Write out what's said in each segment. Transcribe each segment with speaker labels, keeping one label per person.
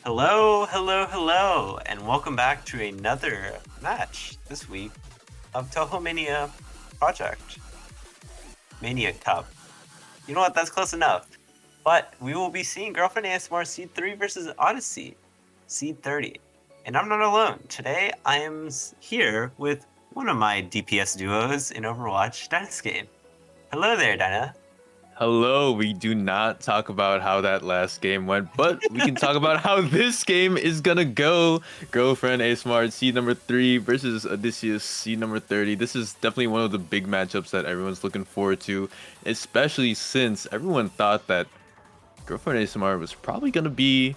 Speaker 1: Hello, hello, hello, and welcome back to another match this week of Touhou Project Mania Cup. You know what? That's close enough. But we will be seeing Girlfriend ASMR Seed 3 versus Odyssey Seed 30. And I'm not alone. Today I am here with one of my DPS duos in Overwatch, Dynascape. Hello there, Dyna.
Speaker 2: Hello, we do not talk about how that last game went, but we can talk about how this game is gonna go. Girlfriend A Smart seed number 3 versus Odysseus seed number 30. This is definitely one of the big matchups that everyone's looking forward to, especially since everyone thought that Girlfriend A Smart was probably gonna be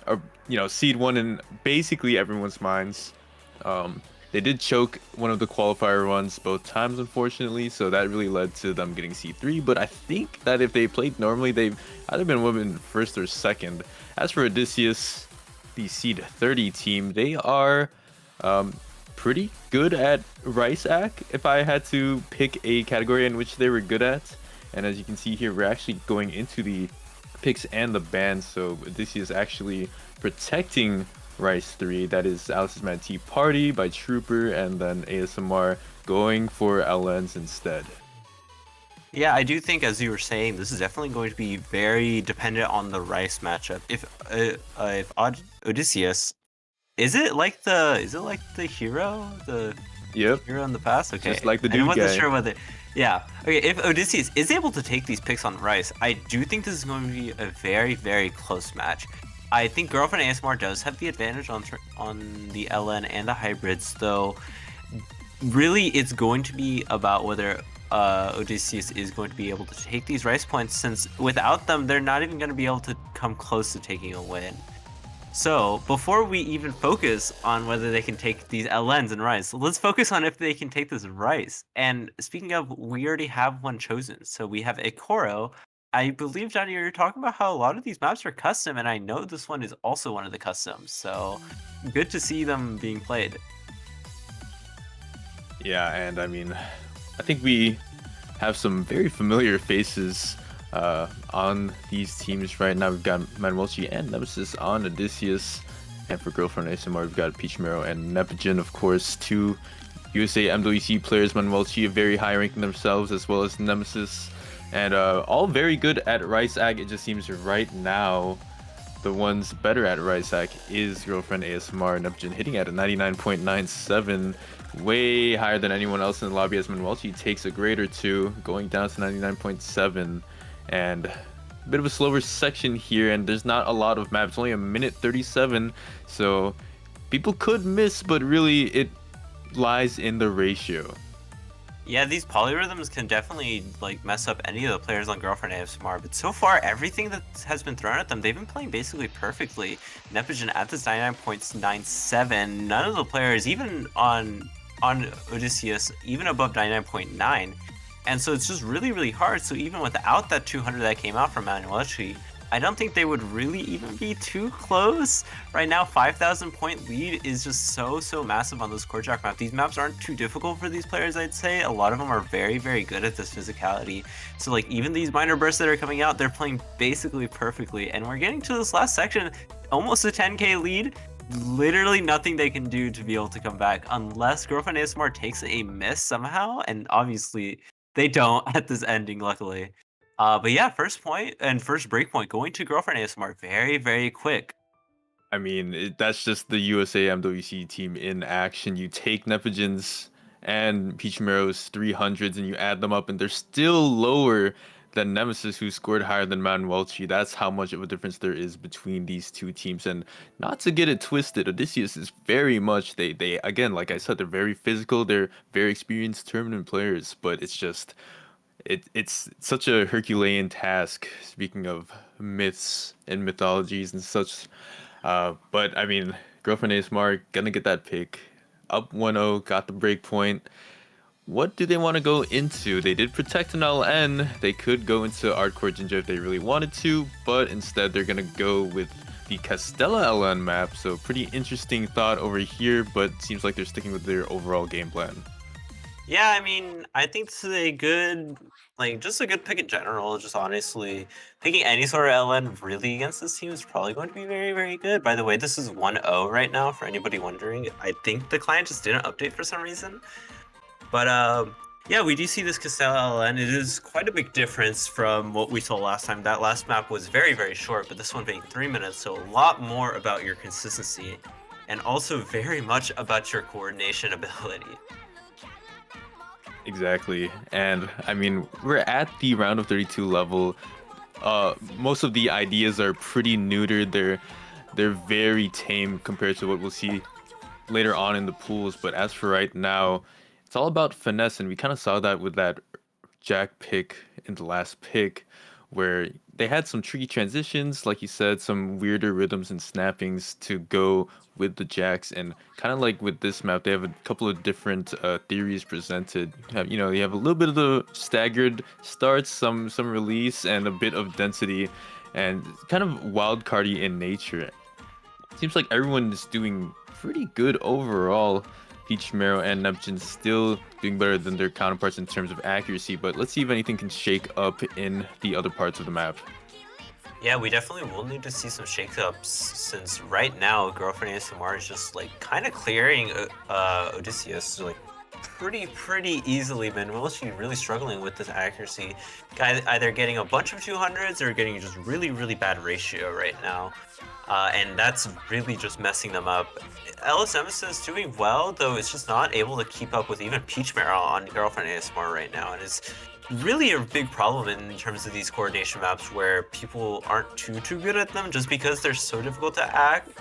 Speaker 2: a seed 1 in basically everyone's minds. Um, they did choke one of the qualifier runs both times, unfortunately, so that really led to them getting C3. But I think that if they played normally, they've either been women first or second. As for Odysseus, the seed 30 team, they are pretty good at Rice Ack, if I had to pick a category in which they were good at. And as you can see here, we're actually going into the picks and the bans, so Odysseus actually protecting Rice 3, that is Alice's Mad Tea Party by Trooper, and then ASMR going for LNs instead.
Speaker 1: Yeah, I do think, as you were saying, this is definitely going to be very dependent on the Rice matchup. If Odysseus, is it like the hero, the
Speaker 2: Yep,
Speaker 1: hero in the past? Okay,
Speaker 2: just like the
Speaker 1: I
Speaker 2: dude
Speaker 1: wasn't
Speaker 2: guy.
Speaker 1: sure whether. Yeah, okay. If Odysseus is able to take these picks on Rice, I do think this is going to be a very, very close match. I think Girlfriend ASMR does have the advantage on the LN and the hybrids, though. Really, it's going to be about whether Odysseus is going to be able to take these Rice points, since without them, they're not even going to be able to come close to taking a win. So, before we even focus on whether they can take these LNs and Rice, let's focus on if they can take this Rice. And speaking of, we already have one chosen. So we have Ikoro. I believe, Johnny, you're talking about how a lot of these maps are custom, and I know this one is also one of the customs. So, good to see them being played.
Speaker 2: Yeah, and I mean, I think we have some very familiar faces on these teams right now. We've got Manuelchi and Nemesis on Odysseus, and for Girlfriend ASMR, we've got Peach Marrow and Nepogen, of course, two USA MWC players. Manuelchi very high ranking themselves, as well as Nemesis, and all very good at Rice Ag. It just seems right now the ones better at Rice Ag is Girlfriend ASMR. Nepogen hitting at a 99.97, way higher than anyone else in the lobby, as Manuelchi takes a grade or two, going down to 99.7. And a bit of a slower section here, and there's not a lot of maps, only a minute 37, so people could miss, but really it lies in the ratio.
Speaker 1: Yeah, these polyrhythms can definitely mess up any of the players on Girlfriend ASMR, but so far everything that has been thrown at them, they've been playing basically perfectly. Nepogen at this 99.97, none of the players, even on Odysseus, even above 99.9. And so it's just really, really hard. So even without that 200 that came out from Manuelchi, I don't think they would really even be too close. Right now, 5,000 point lead is just so massive on this Korchak map. These maps aren't too difficult for these players, I'd say. A lot of them are very, very good at this physicality. So like even these minor bursts that are coming out, they're playing basically perfectly. And we're getting to this last section, almost a 10k lead. Literally nothing they can do to be able to come back unless Girlfriend ASMR takes a miss somehow, and obviously they don't at this ending, luckily. But yeah, first point and first break point going to Girlfriend ASMR very, very quick.
Speaker 2: I mean, that's just the USA MWC team in action. You take Nepogen's and Peach Marrow's 300s and you add them up, and they're still lower than Nemesis, who scored higher than Manuelchi. That's how much of a difference there is between these two teams. And not to get it twisted, Odysseus is very much, they again, like I said, they're very physical, they're very experienced tournament players, but it's just it's such a Herculean task, speaking of myths and mythologies and such. But I mean, Girlfriend ASMR gonna get that pick. Up 1-0, got the break point. What do they want to go into? They did protect an LN. They could go into Hardcore Ginger if they really wanted to, but instead they're gonna go with the Castella LN map. So pretty interesting thought over here, but seems like they're sticking with their overall game plan.
Speaker 1: Yeah, I mean, I think this is a good, like, just a good pick in general. Just honestly, picking any sort of LN really against this team is probably going to be very, very good. By the way, this is 1-0 right now, for anybody wondering. I think the client just didn't update for some reason. But, yeah, we do see this Castell LN. It is quite a big difference from what we saw last time. That last map was very, very short, but this one being 3 minutes, so a lot more about your consistency. And also very much about your coordination ability.
Speaker 2: Exactly. And I mean, we're at the round of 32 level. Most of the ideas are pretty neutered. They're very tame compared to what we'll see later on in the pools. But as for right now, it's all about finesse, and we kind of saw that with that Jack pick in the last pick, where they had some tricky transitions, like you said, some weirder rhythms and snappings to go with the Jacks, and kind of like with this map, they have a couple of different theories presented. You have a little bit of the staggered starts, some release, and a bit of density, and kind of wild cardy in nature. Seems like everyone is doing pretty good overall. Peach, Marrow, and Neptune still doing better than their counterparts in terms of accuracy, but let's see if anything can shake up in the other parts of the map.
Speaker 1: Yeah, we definitely will need to see some shakeups since right now Girlfriend ASMR is just like kind of clearing Odysseus like pretty easily. Manuel is really struggling with this accuracy. Guy either getting a bunch of 200s or getting just really bad ratio right now. And that's really just messing them up. Ellis Nemesis is doing well, though it's just not able to keep up with even Peach Marrow on Girlfriend ASMR right now, and it's really a big problem in terms of these coordination maps where people aren't too good at them just because they're so difficult to act.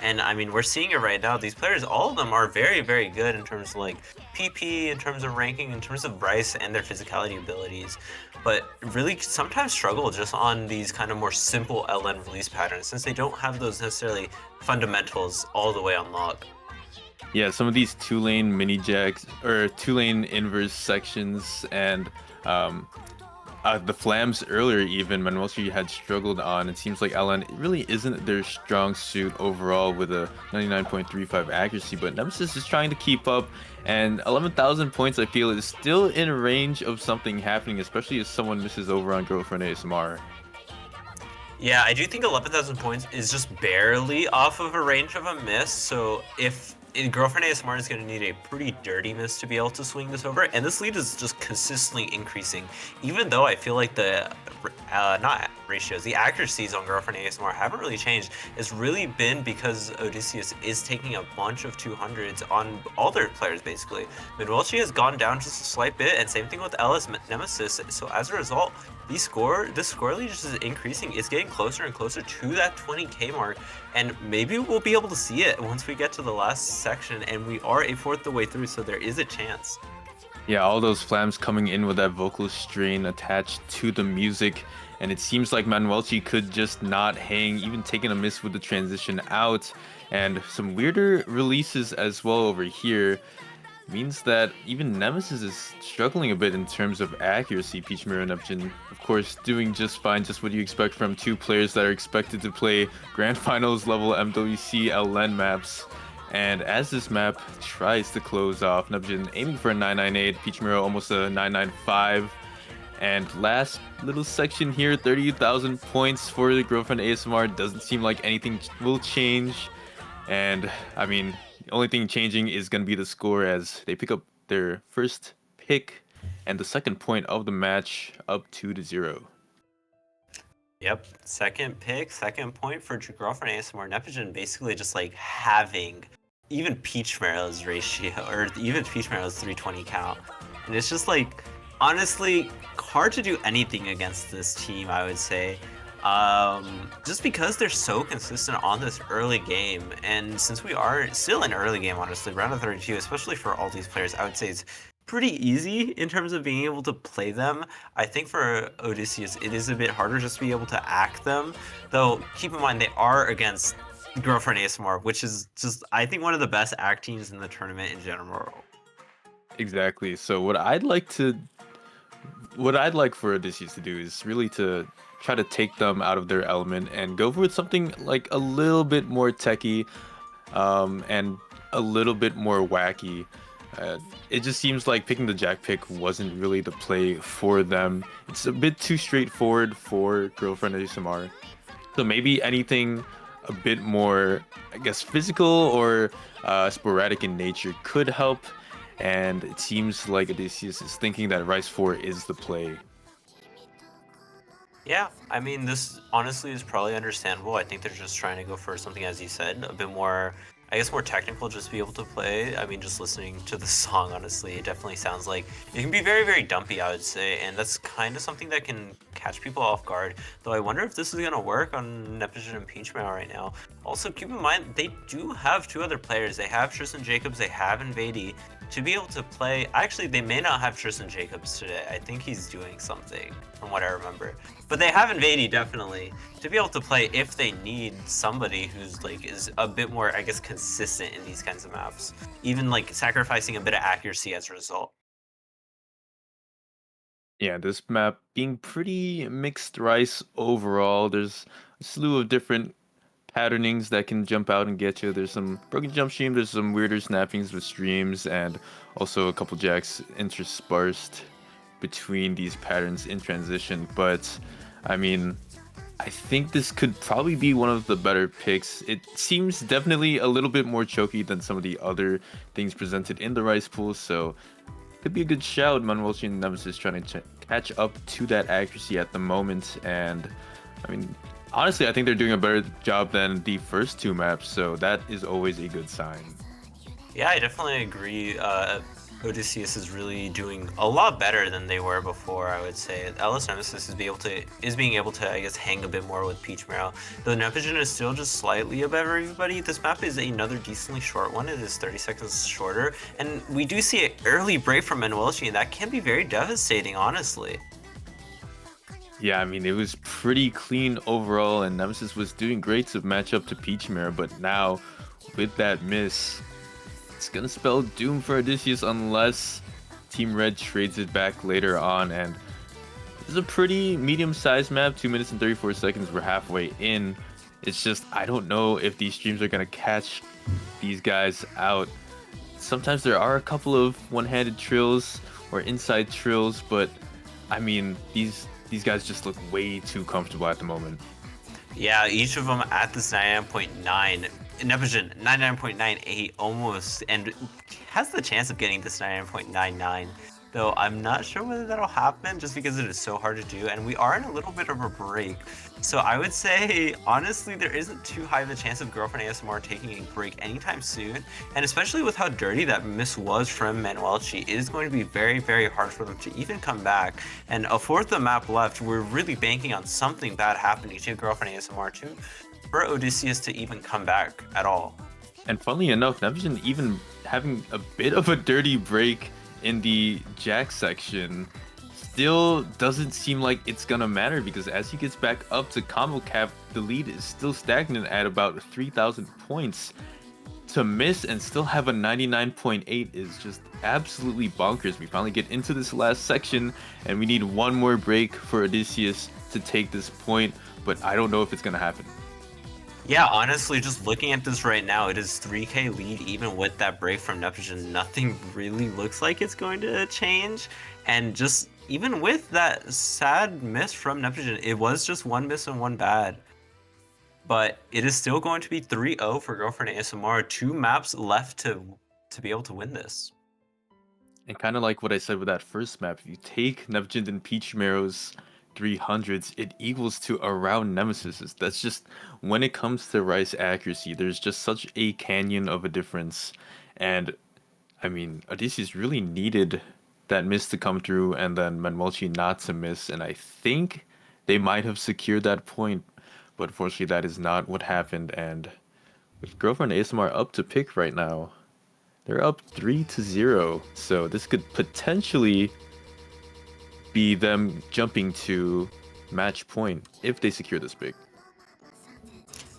Speaker 1: And I mean, we're seeing it right now. These players, all of them are very good in terms of like PP, in terms of ranking, in terms of Bryce and their physicality abilities, but really sometimes struggle just on these kind of more simple LN release patterns since they don't have those necessarily fundamentals all the way unlocked.
Speaker 2: Yeah, some of these two-lane mini jacks or two-lane inverse sections and um, the flams earlier, even Manuelsi had struggled on. It seems like LN really isn't their strong suit overall with a 99.35 accuracy, but Nemesis is trying to keep up, and 11,000 points I feel is still in range of something happening, especially if someone misses over on Girlfriend ASMR.
Speaker 1: Yeah, I do think 11,000 points is just barely off of a range of a miss. So if Girlfriend ASMR is going to need a pretty dirty miss to be able to swing this over, and this lead is just consistently increasing. Even though I feel like the not ratios, the accuracies on Girlfriend ASMR haven't really changed. It's really been because Odysseus is taking a bunch of 200s on all their players basically. Midwelchi has gone down just a slight bit, and same thing with Ellis Nemesis. So as a result, this score lead just is increasing. It's getting closer and closer to that 20k mark, and maybe we'll be able to see it once we get to the last section, and we are a fourth the way through, so there is a chance.
Speaker 2: Yeah, all those flams coming in with that vocal strain attached to the music, and it seems like Manuelchi could just not hang, even taking a miss with the transition out, and some weirder releases as well over here. Means that even Nemesis is struggling a bit in terms of accuracy. Peach Mirror and Neptune, of course, doing just fine, just what you expect from two players that are expected to play Grand Finals level MWC LN maps. And as this map tries to close off, Neptune aiming for a 998, Peach Mirror almost a 995. And last little section here, 30,000 points for the Girlfriend ASMR. Doesn't seem like anything will change. And I mean, the only thing changing is going to be the score as they pick up their first pick and the second point of the match, up 2-0.
Speaker 1: Yep, second pick, second point for Girlfriend ASMR. Nepogen basically just like having even Peach Marrow's ratio, or even Peach Marrow's 320 count. And it's just like, honestly, hard to do anything against this team, I would say. Just because they're so consistent on this early game, and since we are still in early game, honestly, round of 32, especially for all these players, I would say it's pretty easy in terms of being able to play them. I think for Odysseus, it is a bit harder just to be able to act them, though keep in mind they are against Girlfriend ASMR, which is just, I think, one of the best act teams in the tournament in general.
Speaker 2: Exactly. So what I'd like for Odysseus to do is really to try to take them out of their element and go for something like a little bit more techy, and a little bit more wacky. It just seems like picking the Jack pick wasn't really the play for them. It's a bit too straightforward for Girlfriend ASMR. So maybe anything a bit more, I guess, physical or sporadic in nature could help. And it seems like Odysseus is thinking that Rice 4 is the play.
Speaker 1: Yeah, I mean, this honestly is probably understandable. I think they're just trying to go for something, as you said, a bit more, I guess, more technical, just to be able to play. I mean, just listening to the song, honestly, it definitely sounds like it can be very, very dumpy, I would say, and that's kind of something that can catch people off guard. Though I wonder if this is going to work on Nepogen and Peachmail right now. Also, keep in mind, they do have two other players. They have Tristan Jacobs, they have Invadey. To be able to play, actually, they may not have Tristan Jacobs today. I think he's doing something, from what I remember. But they have Invadey, definitely, to be able to play if they need somebody who's like is a bit more, I guess, consistent in these kinds of maps. Even like sacrificing a bit of accuracy as a result.
Speaker 2: Yeah, this map being pretty mixed rice overall. There's a slew of different patternings that can jump out and get you. There's some broken jump stream, there's some weirder snappings with streams, and also a couple jacks interspersed between these patterns in transition. But I mean, I think this could probably be one of the better picks. It seems definitely a little bit more choky than some of the other things presented in the rice pool, so could be a good shout. Manwelchi and Nemesis trying to catch up to that accuracy at the moment, and I mean, honestly, I think they're doing a better job than the first two maps, so that is always a good sign.
Speaker 1: Yeah, I definitely agree. Odysseus is really doing a lot better than they were before, I would say. LS Nemesis is being able to, I guess, hang a bit more with Peach Marrow. Though Nepogen is still just slightly above everybody. This map is another decently short one. It is 30 seconds shorter. And we do see an early break from Manuelchi, and that can be very devastating, honestly.
Speaker 2: Yeah, I mean, it was pretty clean overall, and Nemesis was doing great to match up to Peach Mare, but now, with that miss, it's gonna spell doom for Odysseus unless Team Red trades it back later on, and this is a pretty medium-sized map, 2 minutes and 34 seconds, we're halfway in. It's just, I don't know if these streams are gonna catch these guys out. Sometimes there are a couple of one-handed trills or inside trills, but I mean, these guys just look way too comfortable at the moment.
Speaker 1: Yeah, each of them at this 99.9. Nepogen, 99.98 almost, and has the chance of getting this 99.99. Though I'm not sure whether that'll happen just because it is so hard to do, and we are in a little bit of a break. So I would say, honestly, there isn't too high of a chance of Girlfriend ASMR taking a break anytime soon, and especially with how dirty that miss was from Manuelchi, it is going to be very, very hard for them to even come back. And a fourth of the map left, we're really banking on something bad happening to Girlfriend ASMR too, for Odysseus to even come back at all.
Speaker 2: And funnily enough, Nevision even having a bit of a dirty break in the Jack section still doesn't seem like it's gonna matter, because as he gets back up to combo cap, the lead is still stagnant at about 3,000 points. To miss and still have a 99.8 is just absolutely bonkers. We finally get into this last section, and we need one more break for Odysseus to take this point, but I don't know if it's gonna happen.
Speaker 1: Yeah, honestly, just looking at this right now, it is 3k lead even with that break from Nepogen. Nothing really looks like it's going to change. And just even with that sad miss from Nepogen, it was just one miss and one bad. But it is still going to be 3-0 for Girlfriend ASMR. 2 maps left to be able to win this.
Speaker 2: And kind of like what I said with that first map, if you take Nevjin and Peach Marrow's 300s, it equals to around Nemesis's. That's just, when it comes to Rice accuracy, there's just such a canyon of a difference. And I mean, Odysseus really needed that miss to come through and then Manuelchi not to miss. And I think they might have secured that point, but unfortunately that is not what happened. And with Girlfriend ASMR up to pick right now, they're up 3-0. So this could potentially be them jumping to match point if they secure this pick.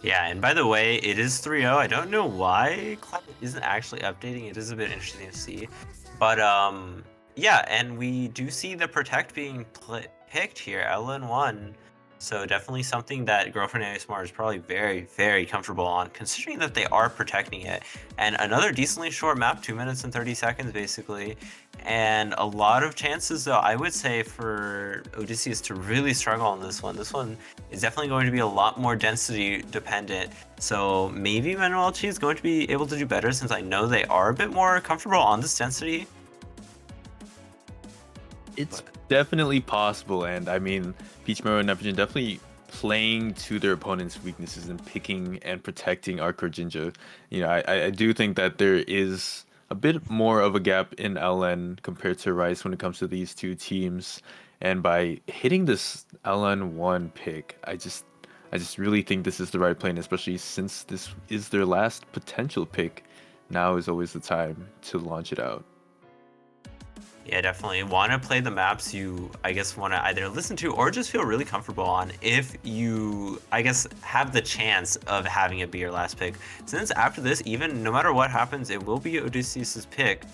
Speaker 1: Yeah, and by the way, it is 3-0. I don't know why Cloud isn't actually updating. It is a bit interesting to see. But yeah, and we do see the Protect being picked here, LN1. So definitely something that Girlfriend ASMR is probably very, very comfortable on, considering that they are protecting it. And another decently short map, 2 minutes and 30 seconds basically. And a lot of chances though, I would say, for Odysseus to really struggle on this one. This one is definitely going to be a lot more density dependent. So maybe Manuelchi is going to be able to do better, since I know they are a bit more comfortable on this density.
Speaker 2: It's definitely possible, and I mean, Peach Mario and Neptune definitely playing to their opponent's weaknesses and picking and protecting Arcor Jinja. You know, I do think that there is a bit more of a gap in LN compared to Rice when it comes to these two teams. And by hitting this LN1 pick, I just really think this is the right play, and especially since this is their last potential pick, now is always the time to launch it out.
Speaker 1: Yeah, definitely. Want to play the maps you, I guess, want to either listen to or just feel really comfortable on if you, I guess, have the chance of having it be your last pick. Since after this, even no matter what happens, it will be Odysseus' pick.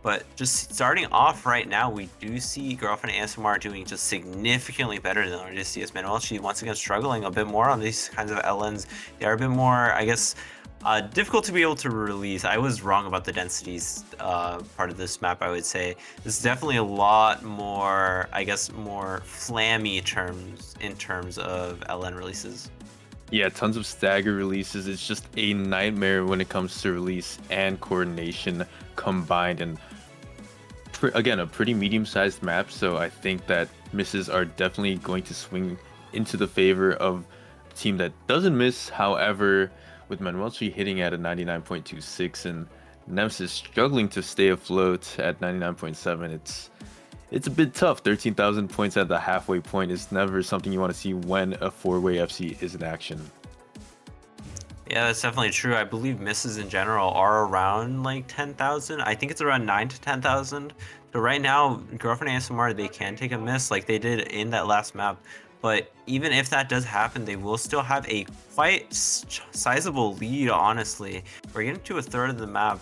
Speaker 1: But just starting off right now, we do see Girlfriend ASMR doing just significantly better than Odysseus. Manuel, she once again struggling a bit more on these kinds of LNs. They are a bit more, I guess, difficult to be able to release. I was wrong about the densities part of this map, I would say. This is definitely a lot more, I guess, more flammy terms in terms of LN releases.
Speaker 2: Yeah, tons of stagger releases. It's just a nightmare when it comes to release and coordination combined. And again, a pretty medium-sized map, so I think that misses are definitely going to swing into the favor of a team that doesn't miss. However, with Manuelchi hitting at a 99.26 and Nemesis struggling to stay afloat at 99.7, it's a bit tough. 13,000 points at the halfway point is never something you want to see when a four-way FC is in action.
Speaker 1: Yeah, that's definitely true. I believe misses in general are around like 10,000. I think it's around 9 to 10,000. So right now, Girlfriend ASMR, they can take a miss like they did in that last map. But even if that does happen, they will still have a quite sizable lead, honestly. We're getting to a third of the map.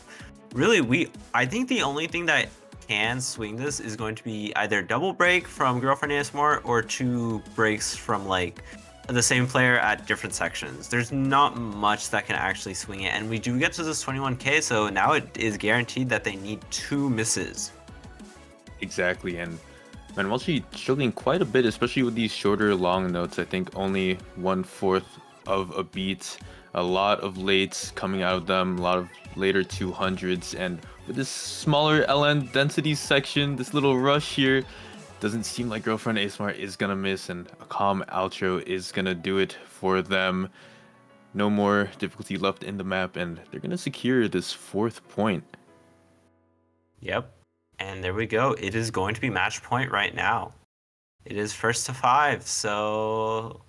Speaker 1: Really, I think the only thing that can swing this is going to be either double break from Girlfriend ASMR or 2 breaks from like the same player at different sections. There's not much that can actually swing it, and we do get to this 21k, so now it is guaranteed that they need 2 misses.
Speaker 2: Exactly, and Manuelchi struggling quite a bit, especially with these shorter long notes. I think only 1/4 of a beat, a lot of lates coming out of them, a lot of later 200s, and with this smaller LN density section, this little rush here, doesn't seem like Girlfriend ASMR is gonna miss, and a calm outro is gonna do it for them. No more difficulty left in the map, and they're gonna secure this 4th point.
Speaker 1: Yep. And there we go. It is going to be match point right now. It is 1st to 5. So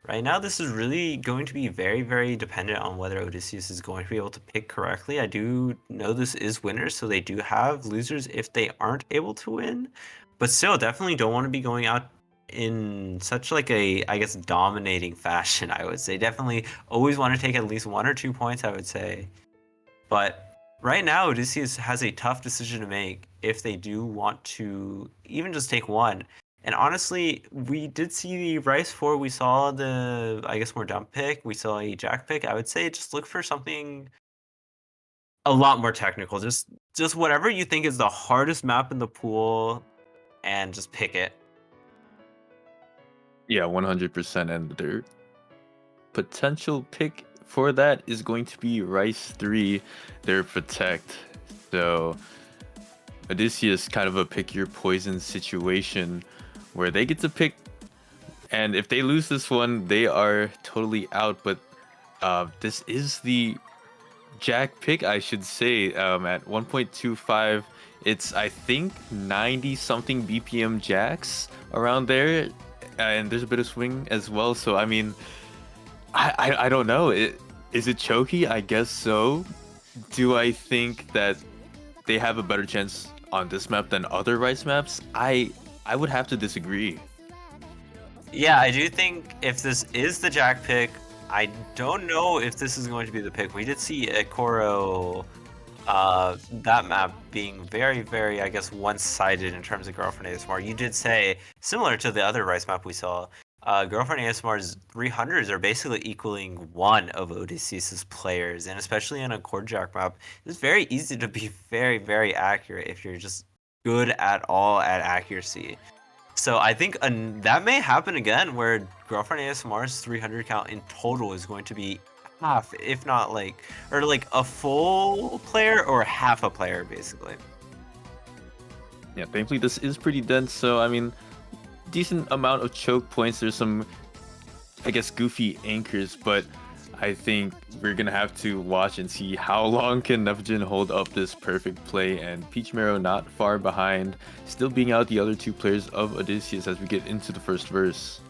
Speaker 1: right now, this is really going to be very, very dependent on whether Odysseus is going to be able to pick correctly. I do know this is winners, so they do have losers if they aren't able to win. But still, definitely don't want to be going out in such like a, I guess, dominating fashion, I would say. Definitely always want to take at least 1 or 2 points, I would say. But right now, Odysseus has a tough decision to make if they do want to even just take 1. And honestly, we did see the Rice 4. We saw the, I guess, more dump pick. We saw a Jack pick. I would say just look for something a lot more technical. Just whatever you think is the hardest map in the pool, and just pick it.
Speaker 2: Yeah, 100%, and their potential pick for that is going to be Rice 3, their Protect. So Odysseus, kind of a pick your poison situation where they get to pick, and if they lose this one, they are totally out. But this is the Jack pick, I should say, at 1.25. It's, I think, 90 something BPM Jacks around there, and there's a bit of swing as well. So I mean, I don't know. Is it choky? I guess so. Do I think that they have a better chance on this map than other Rice maps? I would have to disagree.
Speaker 1: Yeah, I do think if this is the Jack pick, I don't know if this is going to be the pick. We did see Ekoro, that map being very, very, I guess, one-sided in terms of Girlfriend ASMR. You did say, similar to the other Rice map we saw, Girlfriend ASMR's 300s are basically equaling one of Odysseus's players, and especially in a Jack map, it's very easy to be very, very accurate if you're just good at all at accuracy. So I think that may happen again, where Girlfriend ASMR's 300 count in total is going to be half, if not like, or like a full player or half a player, basically.
Speaker 2: Yeah, thankfully this is pretty dense, so I mean, decent amount of choke points. There's some, I guess, goofy anchors, but I think we're gonna have to watch and see how long can Nepogen hold up this perfect play, and Peach Marrow not far behind, still being out the other two players of Odysseus as we get into the first verse.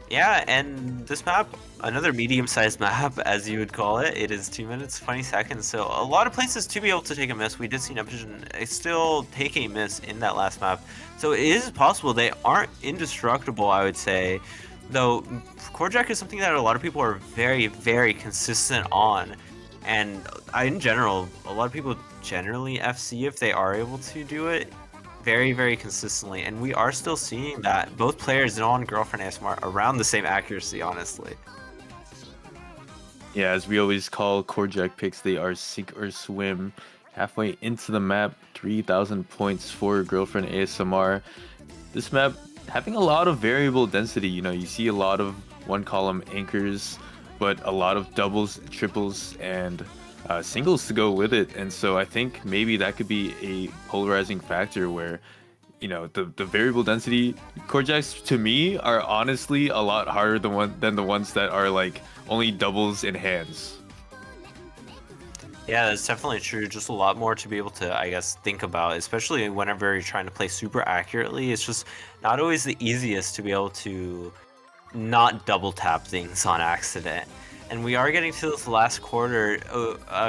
Speaker 1: Yeah, and this map, another medium-sized map, as you would call it. It is 2 minutes, 20 seconds, so a lot of places to be able to take a miss. We did see Nepogen still take a miss in that last map, so it is possible. They aren't indestructible, I would say, though. Jack is something that a lot of people are very, very consistent on, and in general, a lot of people generally FC if they are able to do it very, very consistently, and we are still seeing that both players on Girlfriend ASMR around the same accuracy, honestly.
Speaker 2: Yeah, as we always call Jack picks, they are sink or swim. Halfway into the map, 3,000 points for Girlfriend ASMR. This map having a lot of variable density. You know, you see a lot of one column anchors, but a lot of doubles, triples, and singles to go with it. And so I think maybe that could be a polarizing factor where, you know, the variable density Jacks to me are honestly a lot harder than the ones that are like only doubles in hands.
Speaker 1: Yeah, that's definitely true. Just a lot more to be able to, I guess, think about, especially whenever you're trying to play super accurately. It's just not always the easiest to be able to not double tap things on accident. And we are getting to this last quarter.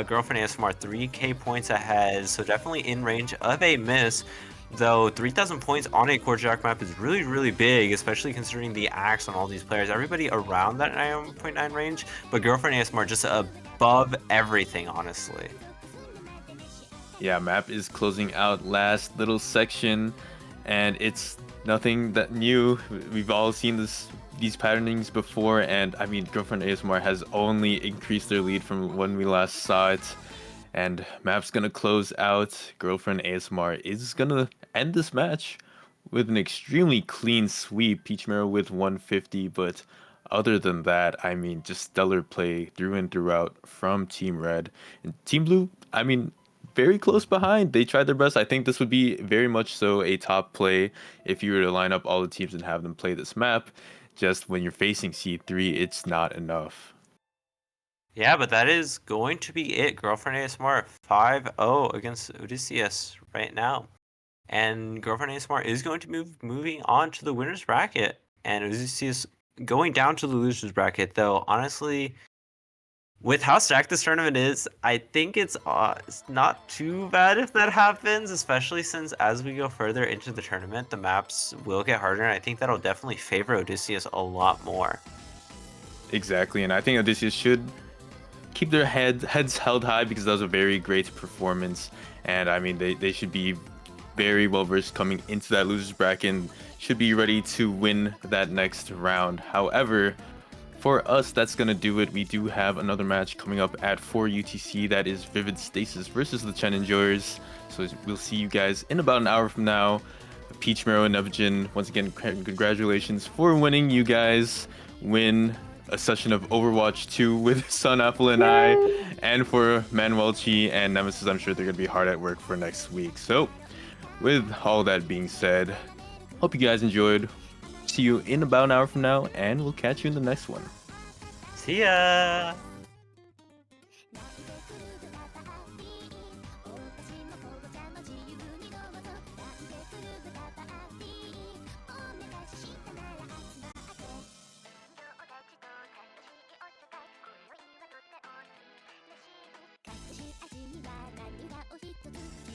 Speaker 1: Girlfriend ASMR 3k points ahead, so definitely in range of a miss. Though 3,000 points on a Jack map is really, really big, especially considering the axe on all these players. Everybody around that 9.9 range, but Girlfriend ASMR just above everything, honestly.
Speaker 2: Yeah, map is closing out last little section, and it's nothing that new. We've all seen these patternings before, and I mean, Girlfriend ASMR has only increased their lead from when we last saw it. And map's gonna close out. Girlfriend ASMR is gonna end this match with an extremely clean sweep. Peach Marrow with 150, but other than that, I mean, just stellar play through and throughout from Team Red. And Team Blue, I mean, very close behind. They tried their best. I think this would be very much so a top play if you were to line up all the teams and have them play this map. Just when you're facing C3, it's not enough.
Speaker 1: Yeah, but that is going to be it. Girlfriend ASMR 5-0 against Odysseus right now. And Girlfriend ASMR is going to moving on to the winner's bracket. And Odysseus going down to the loser's bracket, though, honestly, with how stacked this tournament is, I think it's not too bad if that happens, especially since as we go further into the tournament, the maps will get harder, and I think that'll definitely favor Odysseus a lot more.
Speaker 2: Exactly, and I think Odysseus should keep their heads held high because that was a very great performance, and I mean they should be very well versed coming into that losers bracket and should be ready to win that next round. However, for us, that's gonna do it. We do have another match coming up at 4 UTC. That is Vivid Stasis versus the Chen Enjoyers. So we'll see you guys in about an hour from now. Peach Marrow and Nepogen, once again, congratulations for winning. You guys win a session of Overwatch 2 with SunApple and I, and for Manuel Chi and Nemesis, I'm sure they're gonna be hard at work for next week. So with all that being said, hope you guys enjoyed. See you in about an hour from now, and we'll catch you in the next one.
Speaker 1: See ya!